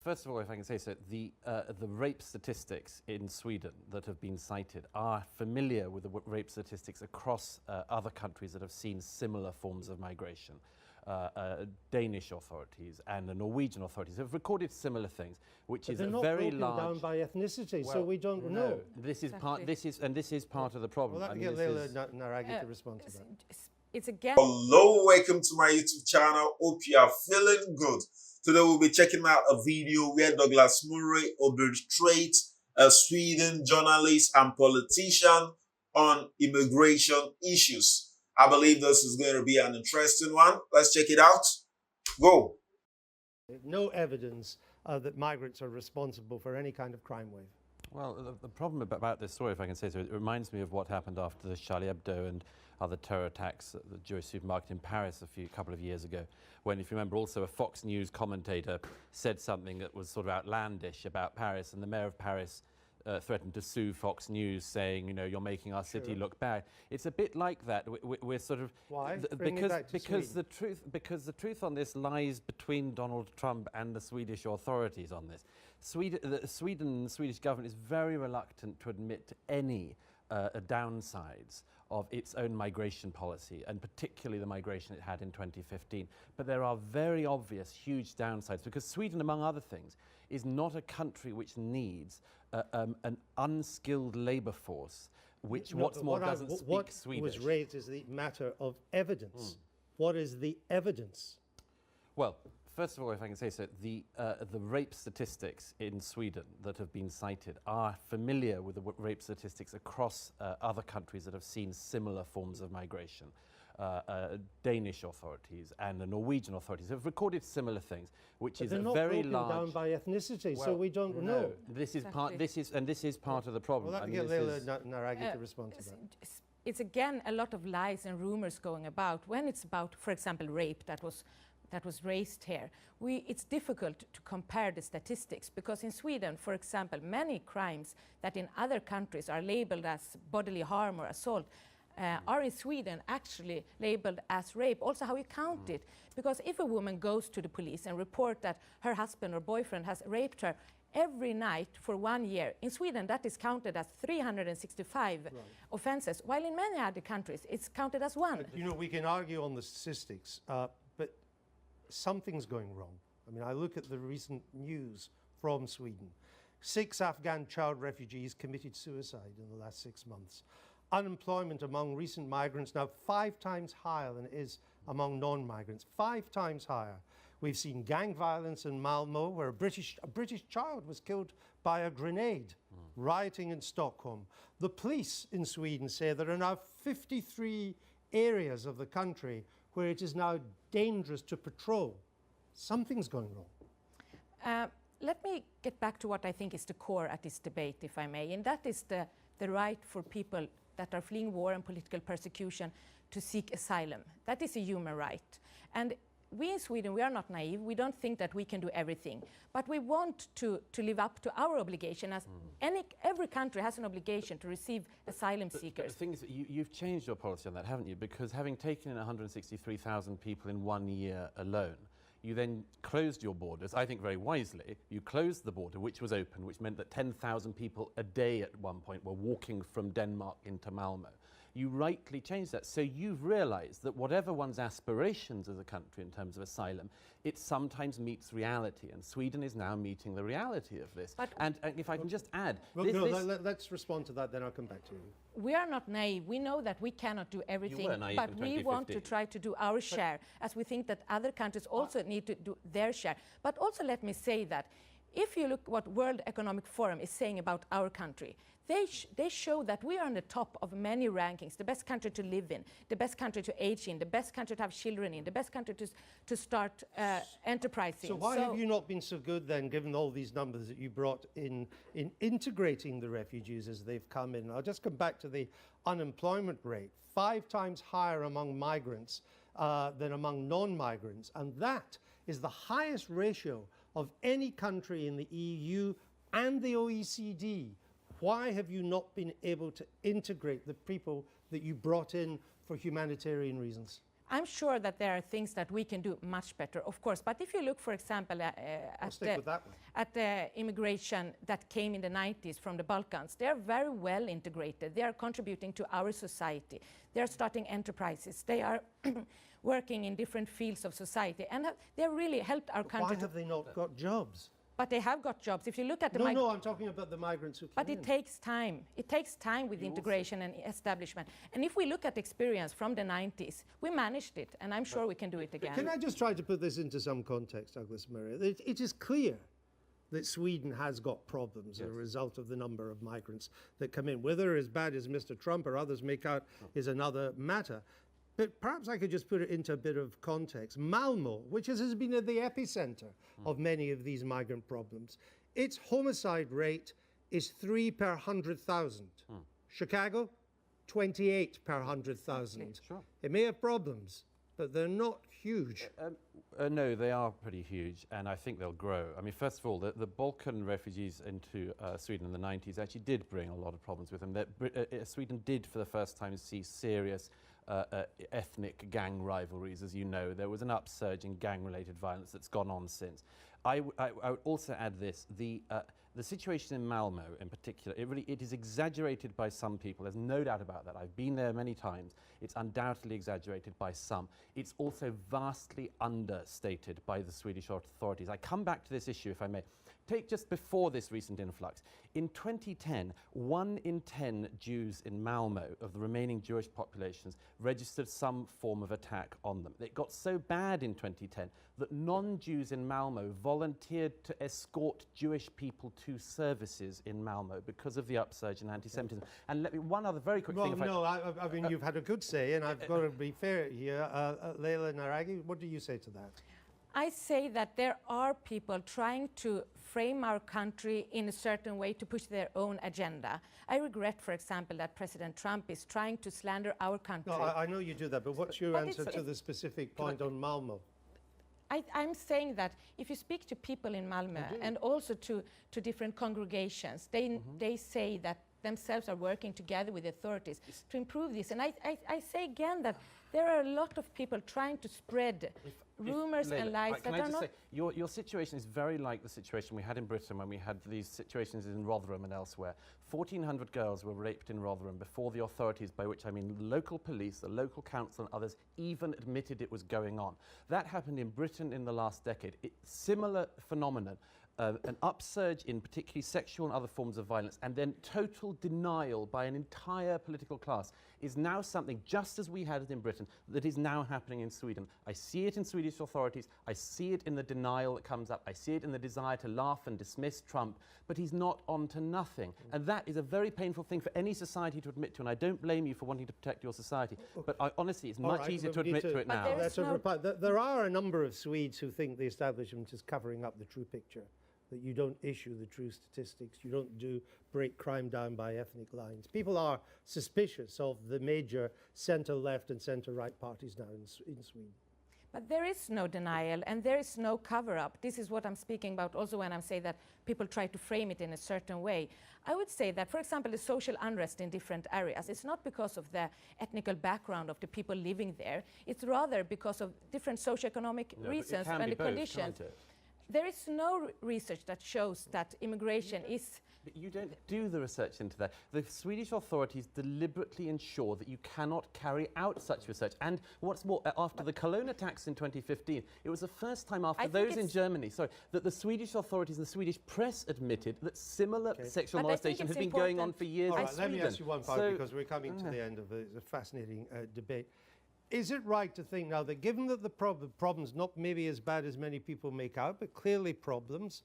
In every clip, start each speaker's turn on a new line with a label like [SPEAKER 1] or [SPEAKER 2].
[SPEAKER 1] First of all, if I can say so, the rape statistics in Sweden that have been cited are familiar with the rape statistics across other countries that have seen similar forms of migration. Danish authorities and the Norwegian authorities have recorded similar things, which
[SPEAKER 2] but
[SPEAKER 1] is
[SPEAKER 2] they're
[SPEAKER 1] a
[SPEAKER 2] not
[SPEAKER 1] very
[SPEAKER 2] broken
[SPEAKER 1] large.
[SPEAKER 2] down by ethnicity,
[SPEAKER 1] Well,
[SPEAKER 2] so we don't
[SPEAKER 1] no,
[SPEAKER 2] know.
[SPEAKER 1] this is
[SPEAKER 3] Exactly.
[SPEAKER 1] part. This is part of the problem.
[SPEAKER 2] Well,
[SPEAKER 1] I
[SPEAKER 2] that
[SPEAKER 1] mean,
[SPEAKER 2] get
[SPEAKER 1] this
[SPEAKER 2] Leila
[SPEAKER 1] is-
[SPEAKER 2] Naragi to respond to that.
[SPEAKER 3] It's again.
[SPEAKER 4] Hello, welcome to my YouTube channel. Hope you are feeling good. Today we'll be checking out a video where Douglas Murray illustrates a Sweden journalist and politician on immigration issues. I believe this is going to be an interesting one. Let's check it out. Go.
[SPEAKER 2] No evidence that migrants are responsible for any kind of crime wave.
[SPEAKER 1] Well, the problem about this story, if I can say so, it reminds me of what happened after the Charlie Hebdo and other terror attacks at the Jewish supermarket in Paris a couple of years ago, when, if you remember, also a Fox News commentator said something that was sort of outlandish about Paris, and the mayor of Paris threatened to sue Fox News, saying, you know, you're making our city look bad. It's a bit like that. We're sort of
[SPEAKER 2] Why? Bring me back to
[SPEAKER 1] because
[SPEAKER 2] Sweden.
[SPEAKER 1] the truth on this lies between Donald Trump and the Swedish authorities on this. The Swedish government is very reluctant to admit to any downsides of its own migration policy, and particularly the migration it had in 2015. But there are very obvious, huge downsides, because Sweden, among other things, is not a country which needs an unskilled labour force, which doesn't speak Swedish.
[SPEAKER 2] What was raised is the matter of evidence. What is the evidence?
[SPEAKER 1] Well, first of all, if I can say so, the rape statistics in Sweden that have been cited are familiar with the rape statistics across other countries that have seen similar forms of migration. Danish authorities and the Norwegian authorities have recorded similar things, which
[SPEAKER 2] But
[SPEAKER 1] is
[SPEAKER 2] they're
[SPEAKER 1] a
[SPEAKER 2] not
[SPEAKER 1] very
[SPEAKER 2] broken
[SPEAKER 1] large.
[SPEAKER 2] down by ethnicity, so
[SPEAKER 1] Well,
[SPEAKER 2] we don't
[SPEAKER 1] no,
[SPEAKER 2] know.
[SPEAKER 1] this is
[SPEAKER 3] Exactly.
[SPEAKER 1] this is part of the problem.
[SPEAKER 2] Well,
[SPEAKER 1] I
[SPEAKER 2] that
[SPEAKER 1] mean,
[SPEAKER 2] get
[SPEAKER 1] this
[SPEAKER 2] Leila
[SPEAKER 1] is-
[SPEAKER 2] Naragi to respond to that.
[SPEAKER 3] It's again a lot of lies and rumors going about when it's about, for example, rape that was raised here. It's difficult to compare the statistics because in Sweden, for example, many crimes that in other countries are labeled as bodily harm or assault are in Sweden actually labeled as rape. Also how you count it. Because if a woman goes to the police and report that her husband or boyfriend has raped her every night for 1 year, in Sweden that is counted as 365 offenses, while in many other countries it's counted as one.
[SPEAKER 2] You know, we can argue on the statistics, but something's going wrong. I mean, I look at the recent news from Sweden. 6 Afghan child refugees committed suicide in the last 6 months. Unemployment among recent migrants now 5 times higher than it is among non-migrants, 5 times higher. We've seen gang violence in Malmö, where a British child was killed by a grenade, rioting in Stockholm. The police in Sweden say there are now 53 areas of the country where it is now dangerous to patrol. Something's going wrong.
[SPEAKER 3] Let me get back to what I think is the core at this debate, if I may, and that is the right for people that are fleeing war and political persecution to seek asylum. That is a human right. And we in Sweden, we are not naive. We don't think that we can do everything. But we want to live up to our obligation, as every country has an obligation to receive asylum seekers.
[SPEAKER 1] The thing is, you've changed your policy on that, haven't you? Because having taken in 163,000 people in 1 year alone, you then closed your borders, I think very wisely. You closed the border, which was open, which meant that 10,000 people a day at one point were walking from Denmark into Malmö. You rightly changed that. So you've realized that whatever one's aspirations as a country in terms of asylum, it sometimes meets reality. And Sweden is now meeting the reality of this.
[SPEAKER 3] But
[SPEAKER 1] and if I can just add,
[SPEAKER 2] Well, let's respond to that, then I'll come back to you.
[SPEAKER 3] we are not naive. We know that we cannot do everything,
[SPEAKER 1] were naive
[SPEAKER 3] but
[SPEAKER 1] in
[SPEAKER 3] we want to
[SPEAKER 1] 2015.
[SPEAKER 3] try to do our share, as we think that other countries also need to do their share. But also let me say that if you look what World Economic Forum is saying about our country, they show that we are on the top of many rankings, the best country to live in, the best country to age in, the best country to have children in, the best country to start enterprising.
[SPEAKER 2] So why have you not been so good then, given all these numbers that you brought in integrating the refugees as they've come in? I'll just come back to the unemployment rate, 5 times higher among migrants than among non-migrants. And that is the highest ratio of any country in the EU and the OECD. Why have you not been able to integrate the people that you brought in for humanitarian reasons?
[SPEAKER 3] I'm sure that there are things that we can do much better, of course. But if you look, for example,
[SPEAKER 2] I'll stick with that one.
[SPEAKER 3] at the immigration that came in the 90s from the Balkans, they are very well integrated. They are contributing to our society. They are starting enterprises. They are working in different fields of society, and they have really helped our country.
[SPEAKER 2] Why have they not got jobs?
[SPEAKER 3] But they have got jobs. If you look at the
[SPEAKER 2] No, I'm talking about the migrants who came
[SPEAKER 3] but
[SPEAKER 2] in.
[SPEAKER 3] it takes time. It takes time with integration and establishment. And if we look at experience from the 90s, we managed it, and I'm sure we can do it again.
[SPEAKER 2] Can I just try to put this into some context, Douglas Murray? It is clear that Sweden has got problems as a result of the number of migrants that come in. Whether as bad as Mr. Trump or others make out is another matter. But perhaps I could just put it into a bit of context. Malmö, which has been at the epicenter of many of these migrant problems, its homicide rate is 3 per 100,000. Chicago, 28 per 100,000.
[SPEAKER 1] Sure.
[SPEAKER 2] It may have problems, but they're not huge.
[SPEAKER 1] No, they are pretty huge, and I think they'll grow. I mean, first of all, the Balkan refugees into Sweden in the 90s actually did bring a lot of problems with them. Sweden did, for the first time, see serious ethnic gang rivalries. As you know, there was an upsurge in gang-related violence that's gone on since. I would also add this: the situation in Malmö, in particular, it is exaggerated by some people. There's no doubt about that. I've been there many times. It's undoubtedly exaggerated by some. It's also vastly understated by the Swedish authorities. I come back to this issue, if I may. Take just before this recent influx. In 2010, 1 in 10 Jews in Malmö, of the remaining Jewish populations, registered some form of attack on them. It got so bad in 2010 that non-Jews in Malmö volunteered to escort Jewish people to services in Malmö because of the upsurge in anti-Semitism. And let me, one other very quick thing.
[SPEAKER 2] I mean, you've had a good say, and I've got to be fair here. Leila Naragi, what do you say to that?
[SPEAKER 3] I say that there are people trying to frame our country in a certain way to push their own agenda. I regret, for example, that President Trump is trying to slander our country.
[SPEAKER 2] No, I know you do that, but what's your
[SPEAKER 3] But
[SPEAKER 2] answer to the specific point on Malmö?
[SPEAKER 3] I'm saying that if you speak to people in Malmö and also to different congregations, they say that themselves are working together with authorities to improve this. And I say again that there are a lot of people trying to spread rumors and lies that are not...
[SPEAKER 1] Say, your situation is very like the situation we had in Britain when we had these situations in Rotherham and elsewhere. 1,400 girls were raped in Rotherham before the authorities, by which I mean local police, the local council and others, even admitted it was going on. That happened in Britain in the last decade. Similar phenomenon. An upsurge in particularly sexual and other forms of violence, and then total denial by an entire political class is now something, just as we had it in Britain, that is now happening in Sweden. I see it in Swedish authorities, I see it in the denial that comes up, I see it in the desire to laugh and dismiss Trump, but he's not on to nothing. And that is a very painful thing for any society to admit to, and I don't blame you for wanting to protect your society, but honestly, it's much easier to admit to it now.
[SPEAKER 2] There are a number of Swedes who think the establishment is covering up the true picture, that you don't issue the true statistics, you don't break crime down by ethnic lines. People are suspicious of the major centre-left and centre-right parties now in Sweden.
[SPEAKER 3] But there is no denial and there is no cover-up. This is what I'm speaking about also when I'm saying that people try to frame it in a certain way. I would say that, for example, the social unrest in different areas, it's not because of the ethnical background of the people living there. It's rather because of different socioeconomic reasons and the conditions. There is no research that shows that immigration is...
[SPEAKER 1] But you don't do the research into that. The Swedish authorities deliberately ensure that you cannot carry out such research. And what's more, after the Cologne attacks in 2015, it was the first time after those in Germany, that the Swedish authorities and the Swedish press admitted that similar sexual molestation has been going on for years in Sweden.
[SPEAKER 2] Let me ask you one part, because we're coming to the end of a fascinating debate. Is it right to think now that given that the problems, not maybe as bad as many people make out, but clearly problems,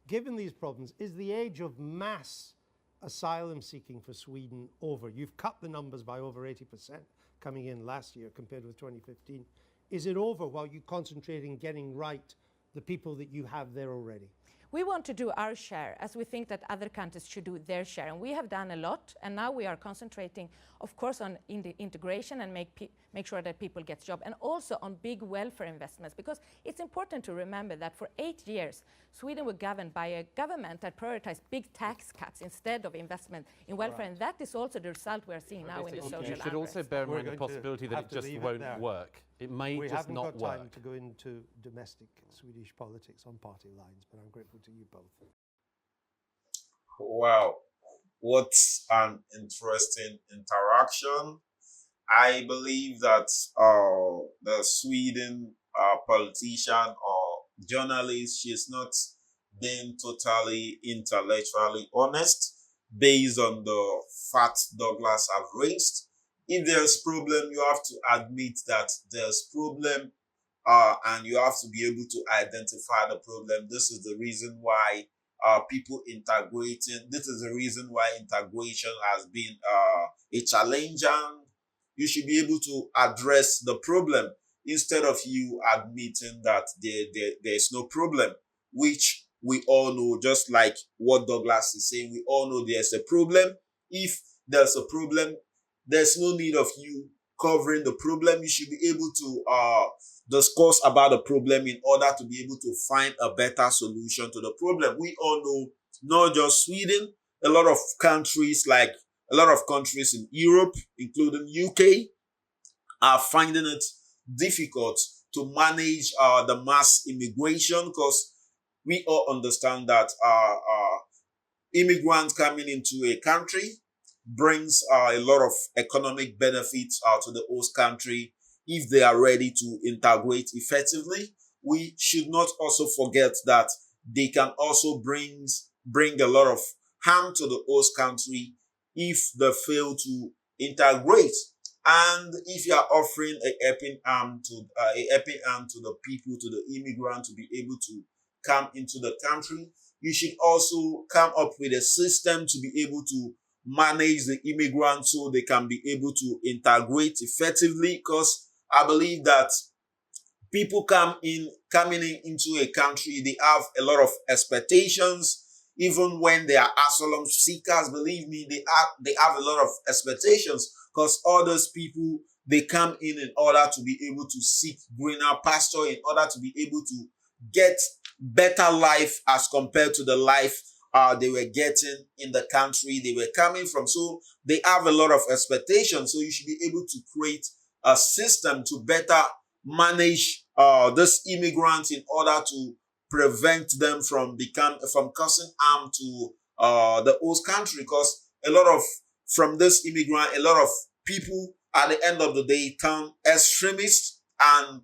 [SPEAKER 2] given these problems, is the age of mass asylum seeking for Sweden over? You've cut the numbers by over 80% coming in last year compared with 2015. Is it over while you concentrate in getting right the people that you have there already?
[SPEAKER 3] We want to do our share, as we think that other countries should do their share. And we have done a lot, and now we are concentrating, of course, on integration and make sure that people get jobs, and also on big welfare investments, because it's important to remember that for 8 years, Sweden was governed by a government that prioritized big tax cuts instead of investment in welfare, and that is also the result we're seeing now in the social unrest.
[SPEAKER 1] You should also bear in mind the possibility that it just won't work. It may
[SPEAKER 2] We
[SPEAKER 1] just
[SPEAKER 2] haven't
[SPEAKER 1] not
[SPEAKER 2] got time
[SPEAKER 1] work.
[SPEAKER 2] to go into domestic Swedish politics on party lines, but I'm grateful to you both.
[SPEAKER 4] Wow, what an interesting interaction. I believe that the Sweden politician or journalist, she's not being totally intellectually honest based on the facts Douglas have raised. If there's problem, you have to admit that there's problem, and you have to be able to identify the problem. This is the reason why people integrating. This is the reason why integration has been a challenge, and you should be able to address the problem instead of you admitting that there's no problem, which we all know, just like what Douglas is saying, we all know there's a problem. If there's a problem, there's no need of you covering the problem. You should be able to discuss about the problem in order to be able to find a better solution to the problem. We all know, not just Sweden, a lot of countries in Europe, including UK, are finding it difficult to manage the mass immigration, because we all understand that immigrants coming into a country brings a lot of economic benefits to the host country if they are ready to integrate effectively. We should not also forget that they can also bring a lot of harm to the host country if they fail to integrate. And if you are offering a helping arm to the people, to the immigrant, to be able to come into the country, you should also come up with a system to be able to manage the immigrants so they can be able to integrate effectively. Because I believe that people coming into a country, they have a lot of expectations. Even when they are asylum seekers, believe me, they have a lot of expectations, because all those people, they come in order to be able to seek greener pasture, in order to be able to get better life as compared to the life they were getting in the country they were coming from. So they have a lot of expectations. So you should be able to create a system to better manage this immigrants in order to prevent them from causing harm to the host country. Because from this immigrant, a lot of people at the end of the day turn extremists, and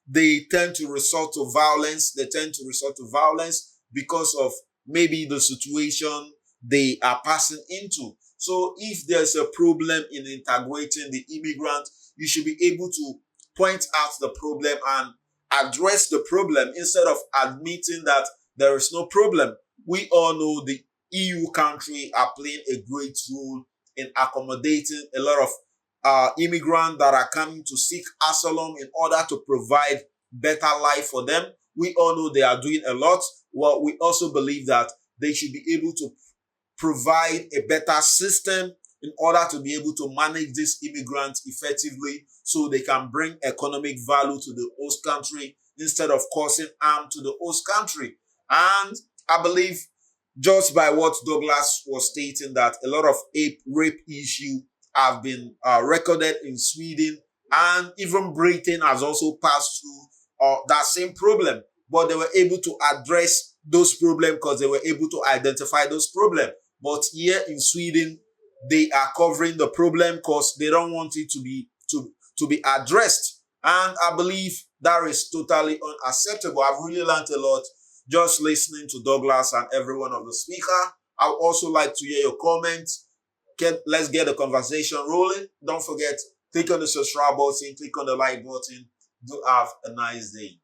[SPEAKER 4] they tend to resort to violence. They tend to resort to violence because of maybe the situation they are passing into. So if there's a problem in integrating the immigrant, you should be able to point out the problem and address the problem instead of admitting that there is no problem. We all know the EU countries are playing a great role in accommodating a lot of immigrants that are coming to seek asylum in order to provide better life for them. We all know they are doing a lot. Well, we also believe that they should be able to provide a better system in order to be able to manage these immigrants effectively, so they can bring economic value to the host country instead of causing harm to the host country. And I believe, just by what Douglas was stating, that a lot of rape issues have been recorded in Sweden, and even Britain has also passed through that same problem. But they were able to address those problems because they were able to identify those problems. But here in Sweden, they are covering the problem because they don't want it to be addressed. And I believe that is totally unacceptable. I've really learned a lot just listening to Douglas and every one of the speakers. I would also like to hear your comments. Let's get the conversation rolling. Don't forget, click on the subscribe button, click on the like button. Do have a nice day.